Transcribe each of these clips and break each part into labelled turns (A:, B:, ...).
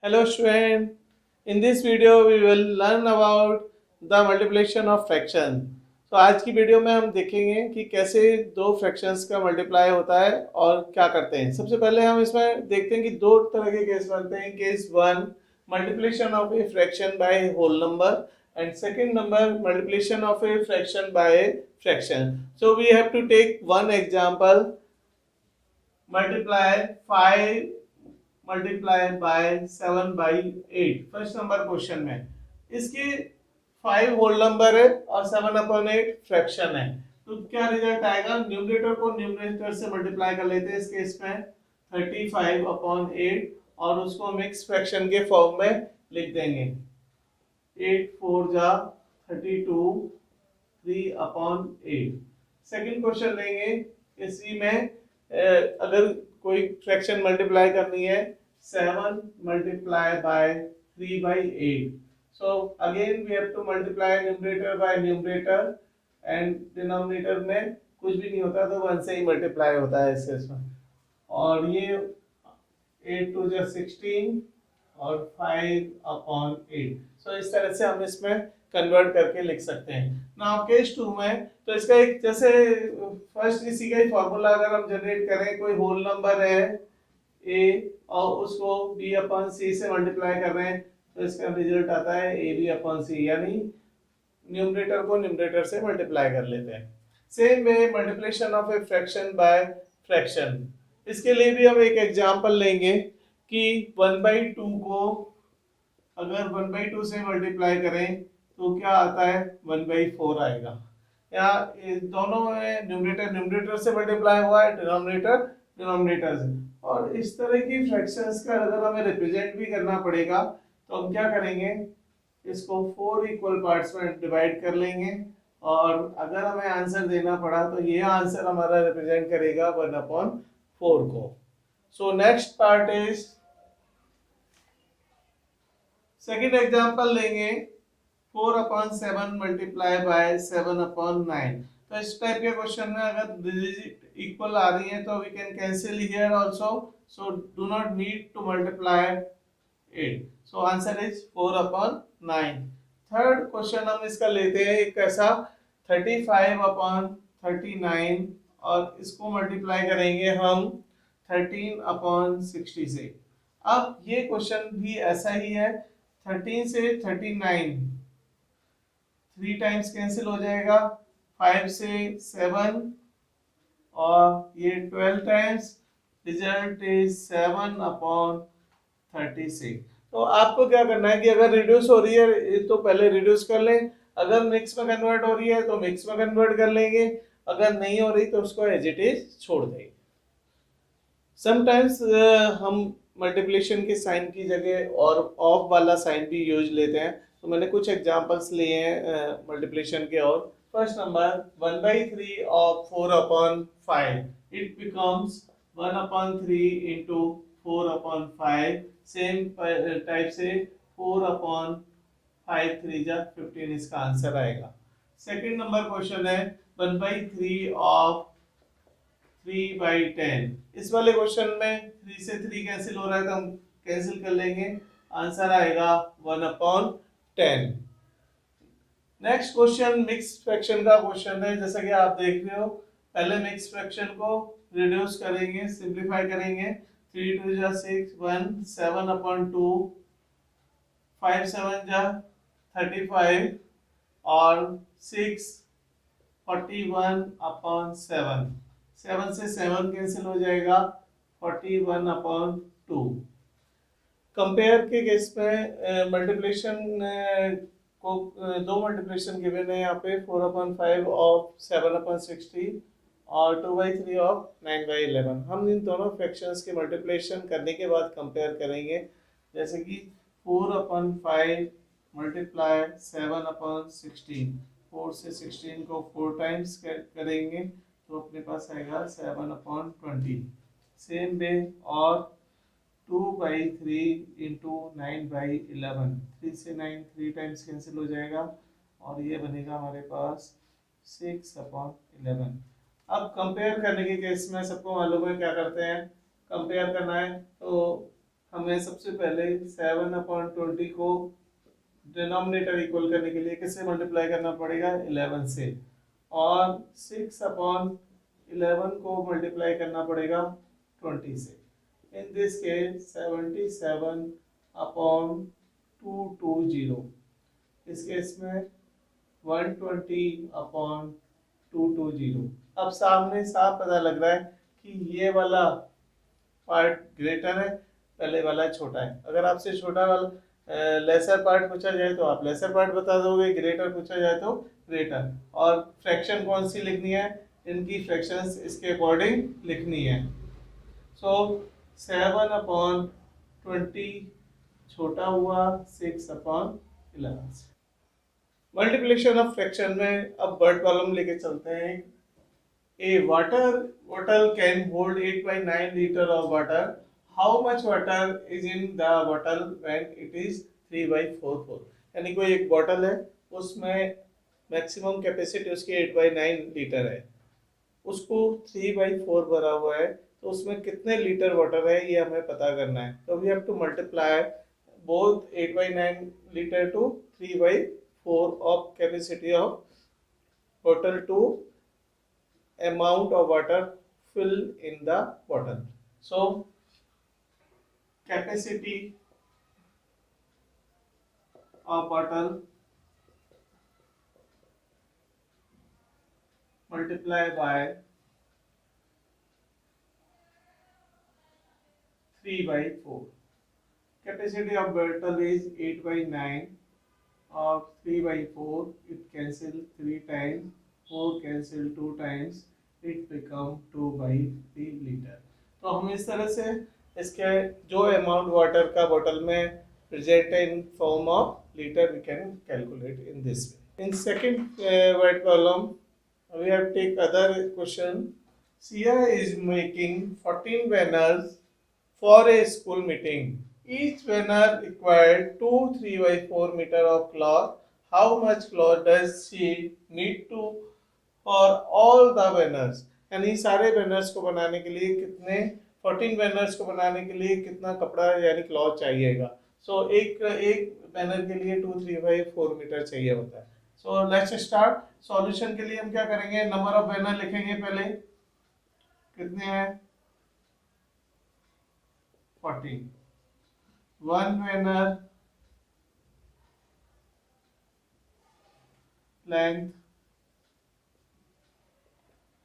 A: Hello student, in this video we will learn about the multiplication of fraction. तो आज की video में हम देखेंगे कि कैसे दो फ्रैक्शंस का मल्टीप्लाई होता है और क्या करते हैं। सबसे पहले हम इसमें देखते हैं कि दो तरह के केस बनते हैं। Case one, multiplication of a fraction by whole number, and second number multiplication of a fraction by fraction. So we have to take one example, multiply 5 multiply by 7 by 8। First number question में इसकी 5 whole number है और 7/8 fraction है, तो क्या result आएगा? Numerator को numerator से मल्टीप्लाई कर लेते हैं इस केस में 35/8 और उसको मिक्स फ्रैक्शन के फॉर्म में लिख देंगे। 8 4 जा 32 3/8। सेकंड क्वेश्चन लेंगे, इसी में अगर कोई फ्रैक्शन मल्टीप्लाई करनी है 7 multiply by 3/8। So again we have to multiply numerator by numerator and denominator में कुछ भी नहीं होता तो 1 से ही मल्टीप्लाई होता है इसमें। और ये 8 2 जा 16 और 5/8। सो इस तरह से हम इसमें कन्वर्ट करके लिख सकते हैं। नाउ केस 2 में तो इसका एक जैसे फर्स्ट इसी का ही फॉर्मूला अगर हम जनरेट करें, कोई होल नंबर है a और उसको b/c से मल्टीप्लाई कर रहे हैं तो इसका रिजल्ट आता है ab/c, यानी न्यूमरेटर को न्यूमरेटर से मल्टीप्लाई कर लेते हैं। Same way multiplication of a fraction by fraction, इसके लिए भी हम एक एग्जांपल लेंगे कि 1/2 को अगर 1/2 से मल्टीप्लाई करें तो क्या आता है 1/4 आएगा। यहाँ दोनों में न्यूमरेटर न्यूमरेटर से मल्टीप्लाई हुआ है, डिनोमिनेटर डिनोमिनेटर से। और इस तरह की फ्रैक्शंस का अगर हमें रिप्रेजेंट भी करना पड़ेगा तो हम क्या करेंगे, इसको 4 इक्वल पार्ट्स में डिवाइड कर लेंगे और अगर हमें आंसर देना पड़ा तो ये आंसर हमारा रिप्रेजेंट करेगा 1/4 को। So next part is, second example लेंगे 4/7 मल्टीप्लाई बाय 7/9। तो इस टाइप के क्वेश्चन में अगर डिजिट इक्वल आ रही है तो we can cancel here also, so do not need to multiply it. So answer is 4/9। Third question हम इसका लेते हैं एक ऐसा 35/39 और इसको मल्टीप्लाई करेंगे हम 13/60 से। अब ये क्वेश्चन भी ऐसा ही है, 13 से 39 3 टाइम्स कैंसिल हो जाएगा, 5 से 7 और ये 12 टाइम्स, रिजल्ट इज 7/36। तो आपको क्या करना है कि अगर रिड्यूस हो रही है तो पहले रिड्यूस कर लें, अगर मिक्स में कन्वर्ट हो रही है तो मिक्स में कन्वर्ट कर लेंगे, अगर नहीं हो रही तो उसको एज इट इज छोड़ देंगे। समटाइम्स हम मल्टीप्लिकेशन के साइन की जगह और ऑफ वाला साइन भी यूज लेते हैं, तो मैंने कुछ एग्जांपल्स लिए हैं मल्टीप्लिकेशन के। और first number 1/3 of 4/5, it becomes 1/3 into 4/5। Same type से 4/5 3 जा 15 इसका आंसर आएगा। सेकंड नंबर क्वेश्चन है 1/3 ऑफ 3/10। इस वाले क्वेश्चन में 3 से 3 कैंसिल हो रहा है तो हम कैंसिल कर लेंगे, आंसर आएगा 1/10। नेक्स्ट क्वेश्चन मिक्स फ्रैक्शन का क्वेश्चन है। जैसा कि आप देख रहे हो, पहले मिक्स फ्रैक्शन को रिड्यूस करेंगे, सिंपलीफाई करेंगे। 3 2 जा 6 1 7/2, 5 7 जा 35 और 6 41/7। 7 से 7 कैंसिल हो जाएगा, 41/2। कंपेयर के केस में मल्टीप्लिकेशन को दो मल्टीप्लिकेशन गिवन है यहाँ पे 4/5 ऑफ 7/60 और 2/3 ऑफ 9/11। हम इन दोनों फ्रैक्शंस के मल्टीप्लिकेशन करने के बाद कंपेयर करेंगे। जैसे कि 4/5 मल्टीप्लाई 7/16, 4 से 16 को 4 टाइम्स करेंगे तो अपने पास आएगा 7/20। सेम वे और 2/3 इंटू 9/11, 3 से 9 3 टाइम्स कैंसिल हो जाएगा और ये बनेगा हमारे पास 6/11। अब कंपेयर करने के केस में सबको मालूम है क्या करते हैं, कंपेयर करना है तो हमें सबसे पहले 7/20 को डिनोमिनेटर इक्वल करने के लिए किससे मल्टीप्लाई करना पड़ेगा, 11 से, और 6/11 को मल्टीप्लाई करना पड़ेगा 20 से। इन दिस केस 77/220, इस केस में 120/220। अब सामने साफ पता लग रहा है कि ये वाला पार्ट ग्रेटर है, पहले वाला छोटा है। अगर आपसे छोटा वाला लेसर पार्ट पूछा जाए तो आप लेसर पार्ट बता दोगे, ग्रेटर पूछा जाए तो ग्रेटर। और फ्रैक्शन कौन सी लिखनी है, इनकी फ्रैक्शंस इसके अकॉर्डिंग लिखनी है। सो 7/20 छोटा हुआ 6/11। मल्टीप्लिकेशन ऑफ फ्रैक्शन में अब वर्ड प्रॉब्लम लेके चलते हैं। A water bottle can hold 8/9 liter of water. How much water is in the bottle when it is 3/4? यानी कोई एक बॉटल है, उसमें मैक्सिमम कैपेसिटी उसकी 8/9 लीटर है, उसको 3/4 भरा हुआ है, तो उसमें कितने लीटर वाटर है ये हमें पता करना है। तो we have to multiply both 8/9 litre to 3/4 of capacity of bottle to amount of water filled in the bottle. So capacity of bottle multiply by 3/4. Capacity of bottle is 8/9 of 3/4. It cancel 3 times, 4 cancel 2 times, it become 2/3 liter. तो हम इस तरह से इसके जो amount water का बोतल में प्रेजेंट है in form of litre, we can calculate in this way. In second word problem we have take other question. Sia is making 14 banners for a school meeting. Each banner required 2 3/4 meter of cloth. How much cloth does she need to for all the banners? यानी सारे banners को बनाने के लिए कितने 14 banners को बनाने के लिए कितना कपड़ा यानी क्लॉथ चाहिएगा। सो एक बैनर के लिए 2 3/4 मीटर चाहिए होता है। So let's start. सॉल्यूशन के लिए हम क्या करेंगे, नंबर ऑफ बैनर लिखेंगे पहले, कितने हैं 14। One banner length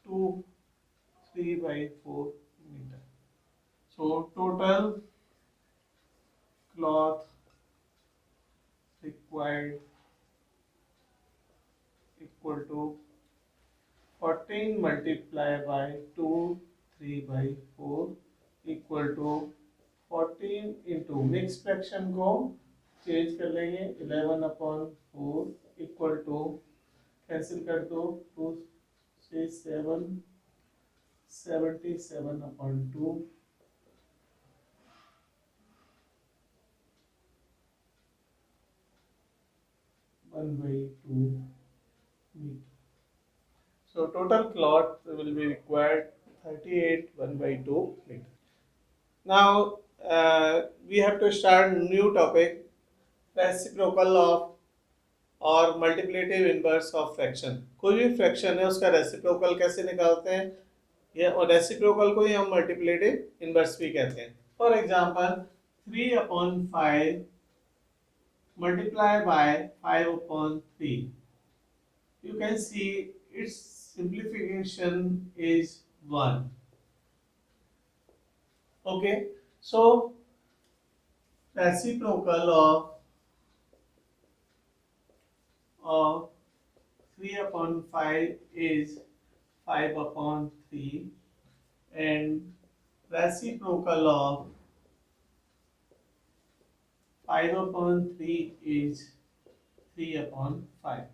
A: 2 3/4 meter. So total cloth required equal to 14 multiplied by 2 3/4 equal to 14 into mix fraction को चेंज कर लेंगे 11/4 इक्वल टू कैंसिल कर दो 2 से 7 77/2 1/2 meter. So total cloth will be required 38 1/2 meter. Now we have to start new topic, reciprocal of और multiplicative inverse of fraction. कोई भी fraction है उसका रेसिप्रोकल कैसे निकालते हैं, ये और रेसिप्रोकल को ही हम मल्टीप्लिकेटिव इनवर्स भी कहते हैं। For example 3/5 multiply by 5/3, you can see it's simplification is 1। Okay, so reciprocal of 3/5 is 5/3 and reciprocal of 5/3 is 3/5।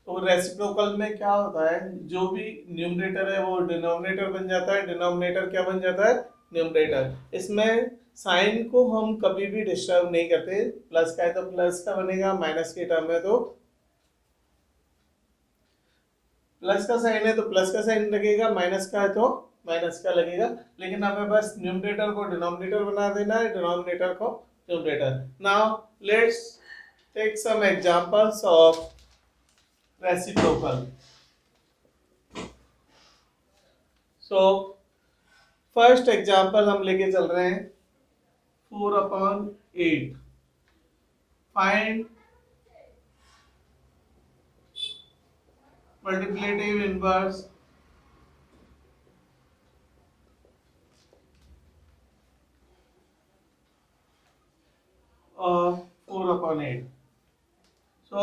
A: तो रेसिप्रोकल में क्या होता है, जो भी न्यूमरेटर है वो डिनोमिनेटर बन जाता है, डिनोमिनेटर क्या बन जाता है, न्यूमरेटर। इसमें साइन को हम कभी भी डिस्टर्ब नहीं करते, प्लस का है तो प्लस का बनेगा, माइनस के टर्म है तो प्लस का साइन है तो प्लस का साइन लगेगा, माइनस का है तो माइनस का लगेगा, लेकिन हमें बस न्यूमरेटर को डिनोमिनेटर बना देना है, डिनोमिनेटर को numerator. Now let's take some examples of reciprocal. So first example हम लेके चल रहे हैं 4/8। Find multiplicative inverse of 4/8। So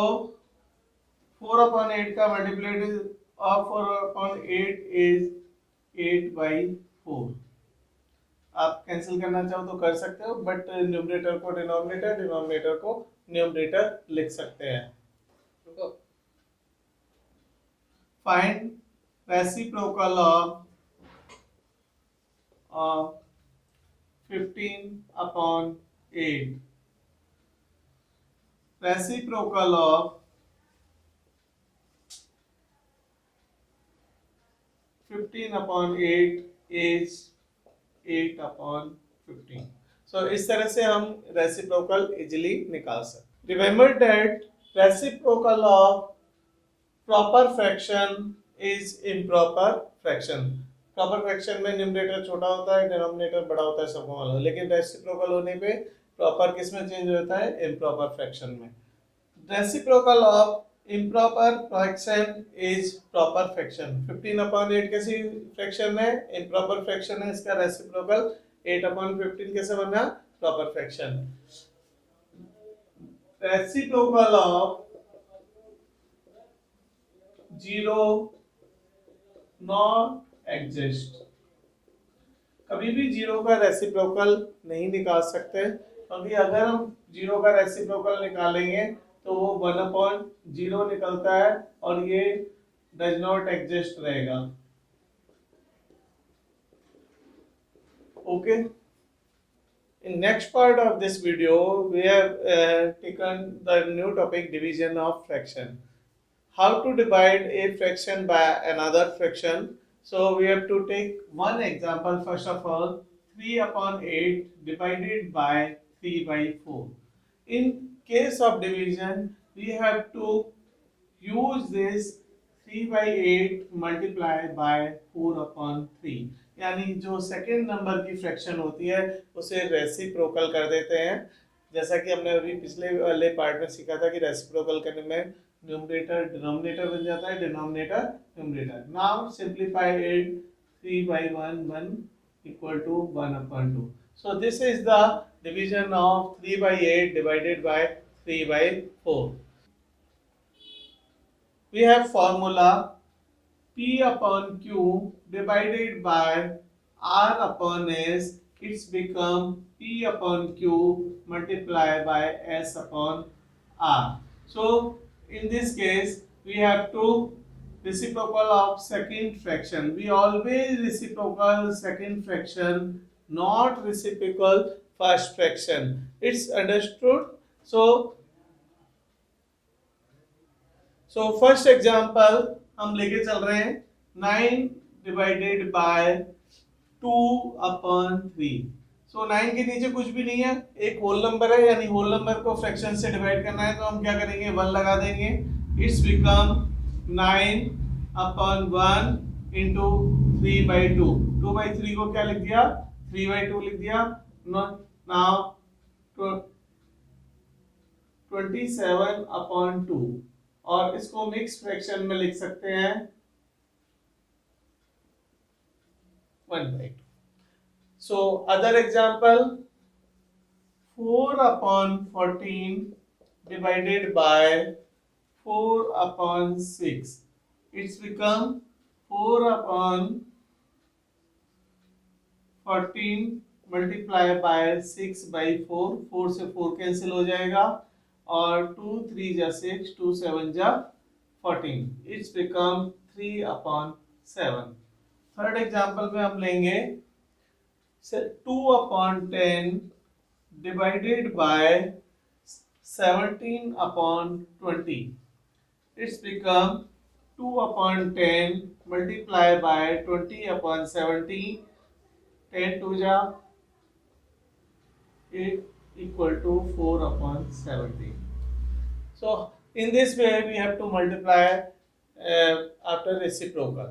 A: 4/8 का मल्टीप्लिकेटिव of 4/8 is 8/4। आप कैंसिल करना चाहो तो कर सकते हो, बट न्यूमरेटर को डिनोमिनेटर, डिनोमिनेटर को न्यूमरेटर लिख सकते हैं। Find reciprocal of 15/8। Reciprocal of 15/8 is 8/15। So इस तरह से हम रेसिप्रोकल इजिली निकाल सकते। Remember that reciprocal of proper fraction is improper fraction. Proper fraction में न्यूमरेटर छोटा होता है, डिनोमिनेटर बड़ा होता है, सबको मालूम है, लेकिन रेसिप्रोकल होने पे प्रॉपर किस में चेंज होता है? इम्प्रॉपर फ्रैक्शन में। Reciprocal of improper fraction is proper fraction. 15/8 कैसी फ्रैक्शन है? इम्प्रॉपर फ्रैक्शन है, इसका रेसिप्रोकल 8/15 कैसे बना? Proper fraction. Reciprocal of 0 not exist. कभी भी 0 का रेसिप्रोकल नहीं निकाल सकते, क्योंकि अगर हम 0 का रेसिप्रोकल निकालेंगे तो वो 1/0 निकलता है और ये डज नॉट एग्जिस्ट रहेगा। Okay, in next part of this video we have taken the new topic, division of fraction. How to divide a fraction by another fraction. So we have to take one example first of all, 3/8 divided by 3/4. In case of division we have to use this 3/8 multiplied by 4/3, यानी जो second number की fraction होती है उसे reciprocal कर देते हैं। जैसा कि हमने अभी पिछले वाले पार्ट में सीखा था कि रेसिप्रोकल करने में न्यूमरेटर डिनोमिनेटर बन जाता है, denominator numerator. Now simplify it, 3/1 equal to 1/2। So this is the division of 3/8 divided by 3/4. We have formula P/Q divided by R/S. It's become P/Q multiplied by S/R. So in this case we have to reciprocal of second fraction. We always reciprocal second fraction, not reciprocal first fraction. It's understood? So first example हम लेके चल रहे हैं 9 divided by 2/3। So 9 के नीचे कुछ भी नहीं है, एक होल नंबर है, यानी होल नंबर को फ्रैक्शन से डिवाइड करना है, तो हम क्या करेंगे? 1 लगा देंगे। It's become 9/1 into 3/2। 2/3 को क्या लिख दिया? 3/2 लिख दिया। नाउ 27/2, और इसको मिक्स फ्रैक्शन में लिख सकते हैं 1/2। So other example, 4/14 divided by 4/6। It's become 4/14 multiplied by 6/4। 4 से 4 कैंसिल हो जाएगा, और 2 3 जा 6, 2 7 जा 14। It's become 3/7। थर्ड एग्जाम्पल में हम लेंगे 2/10 divided by 17/20। It's become 2 upon 10 multiply by 20 upon 70, 10 to ja 8 equal to 4 upon 70. So in this way we have to multiply after reciprocal.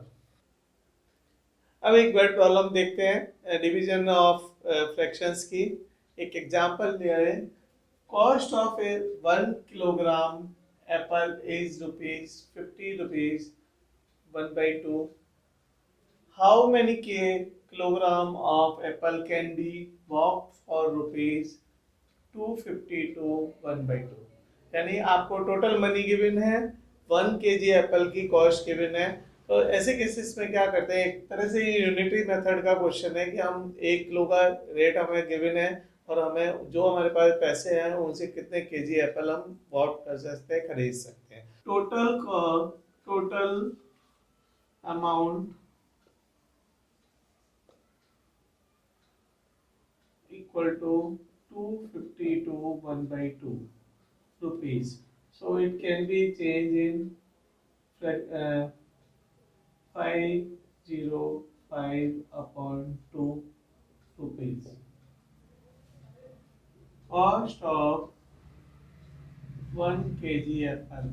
A: अब एक वर्ड प्रॉब्लम देखते हैं डिवीजन ऑफ फ्रैक्शंस की. एक example दिया है. Cost of a 1 kilogram apple is rupees 50 rupees 1/2. How many kilogram of apple can be bought for rupees 250 to 1/2. यानी आपको टोटल मनी गिवन है, 1 kg एप्पल की कॉस्ट गिवन है. तो ऐसे केसेस में क्या करते हैं, एक तरह से ये यूनिटरी मेथड का क्वेश्चन है कि हम 1 किलो का रेट हमें गिवन है और हमें जो हमारे पास पैसे हैं उनसे कितने केजी एप्पल हम बॉट कर सकते हैं, खरीद सकते हैं. Total amount equal to 250 to 1/2 rupees. So it can be changed in 505 upon 2 rupees. Cost of 1 kg apple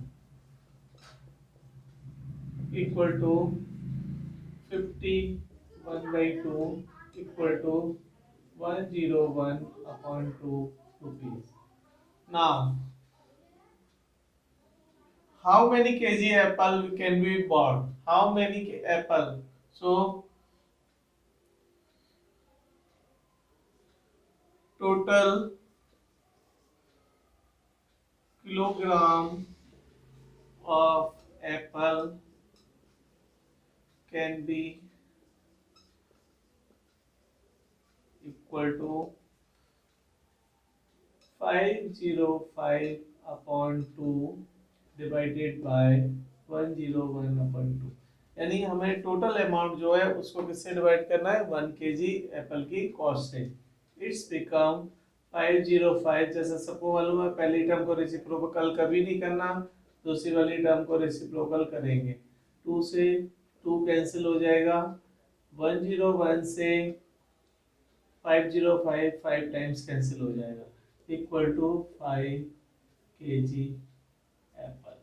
A: equal to 50 1/2 equal to 101 upon 2 rupees. Now, how many kg apple can be bought? How many apple? So, total kilogram of apple can be equal to 505 upon 2 divided by 101 upon 2. यानी हमें total amount जो है उसको किससे divide करना है, 1 kg apple की cost से. It's become 505. जैसे सबको मालूम है पहली टर्म को रेसिप्रोकल कभी नहीं करना, दूसरी वाली टर्म को रेसिप्रोकल करेंगे. 2 से 2 कैंसिल हो जाएगा, 101 से 505 5 टाइम्स कैंसिल हो जाएगा, इक्वल टू 5 kg एप्पल.